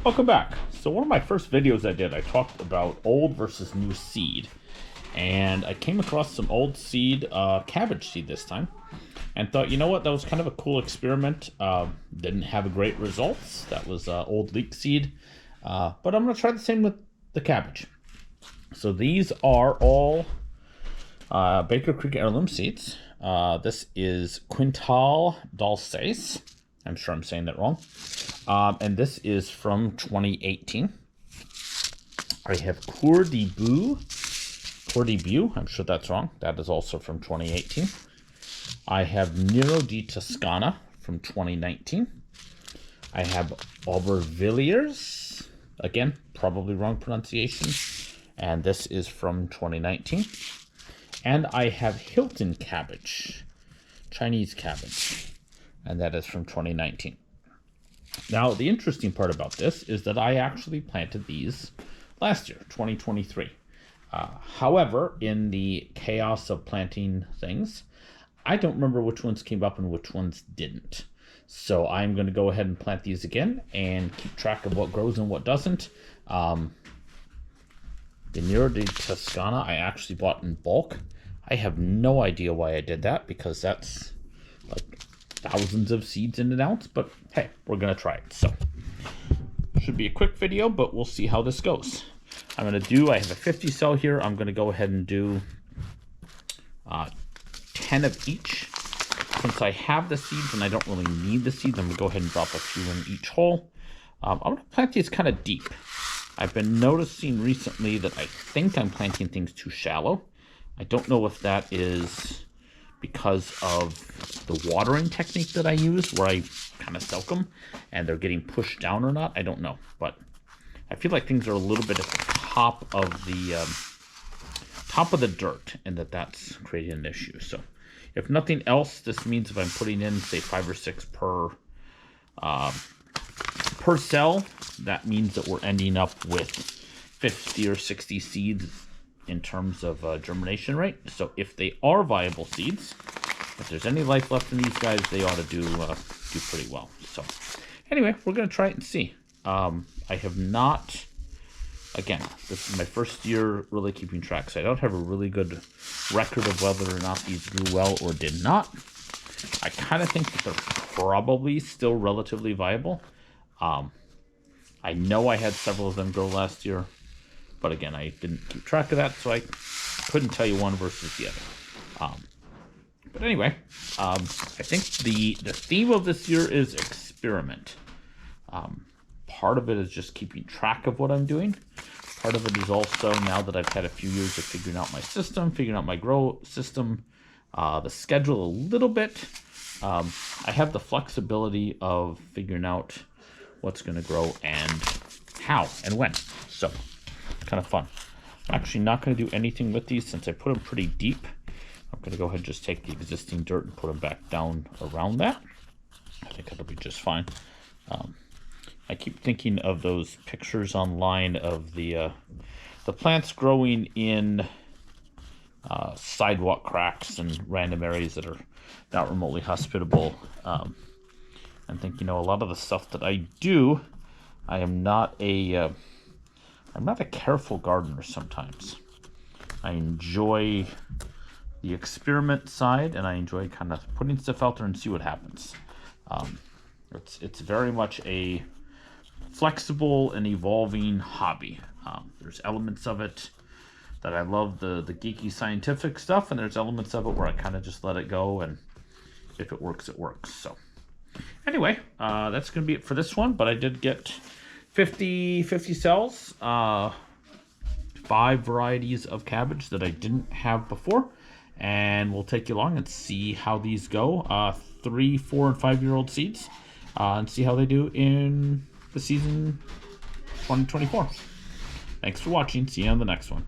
Welcome back. So one of my first videos I did, I talked about old versus new seed. And I came across some old seed, cabbage seed this time. And thought, you know what, that was kind of a cool experiment. Didn't have great results. That was old leek seed. But I'm going to try the same with the cabbage. So these are all Baker Creek heirloom seeds. This is Quintal Dulces. I'm sure I'm saying that wrong. And this is from 2018. I have Coeur de Beau. I'm sure that's wrong. That is also from 2018. I have Nero di Toscana from 2019. I have Aubervilliers. Again, probably wrong pronunciation. And this is from 2019. And I have Hilton Cabbage, Chinese cabbage. And that is from 2019. Now, the interesting part about this is that I actually planted these last year, 2023. However, in the chaos of planting things, I don't remember which ones came up and which ones didn't. So I'm going to go ahead and plant these again and keep track of what grows and what doesn't. The Nero di Toscana I actually bought in bulk. I have no idea why I did that, because that's like thousands of seeds in an ounce, but hey, we're gonna try it. So should be a quick video, but we'll see how this goes. I have a 50 cell here. I'm gonna go ahead and do 10 of each. Since I have the seeds and I don't really need the seeds, I'm gonna go ahead and drop a few in each hole. I'm gonna plant these kind of deep. I've been noticing recently that I think I'm planting things too shallow. I don't know if that is because of the watering technique that I use, where I kind of soak them and they're getting pushed down or not. I don't know, but I feel like things are a little bit at the top of the dirt, and that's creating an issue. So if nothing else, this means if I'm putting in, say, 5 or 6 per cell, that means that we're ending up with 50 or 60 seeds in terms of germination rate. So if they are viable seeds, if there's any life left in these guys, they ought to do pretty well. So anyway, we're going to try it and see. I have not, again, this is my first year really keeping track, so I don't have a really good record of whether or not these grew well or did not. I kind of think that they're probably still relatively viable. I know I had several of them grow last year, but again, I didn't keep track of that, so I couldn't tell you one versus the other. But anyway, I think the theme of this year is experiment. Part of it is just keeping track of what I'm doing. Part of it is also, now that I've had a few years of figuring out my system, figuring out my grow system, the schedule a little bit. I have the flexibility of figuring out what's going to grow and how and when. So kind of fun. I'm actually not going to do anything with these since I put them pretty deep. I'm going to go ahead and just take the existing dirt and put them back down around that. I think that'll be just fine. I keep thinking of those pictures online of the plants growing in sidewalk cracks and random areas that are not remotely hospitable. I think, a lot of the stuff that I do, I'm not a careful gardener sometimes. I enjoy the experiment side, and I enjoy kind of putting stuff out there and see what happens. It's very much a flexible and evolving hobby. There's elements of it that I love, the geeky scientific stuff, and there's elements of it where I kind of just let it go, and if it works, it works. So anyway, that's going to be it for this one, but I did get 50 cells, 5 varieties of cabbage that I didn't have before, and we'll take you along and see how these go. 3, 4, and 5-year-old seeds, and see how they do in the season 2024. Thanks for watching. See you on the next one.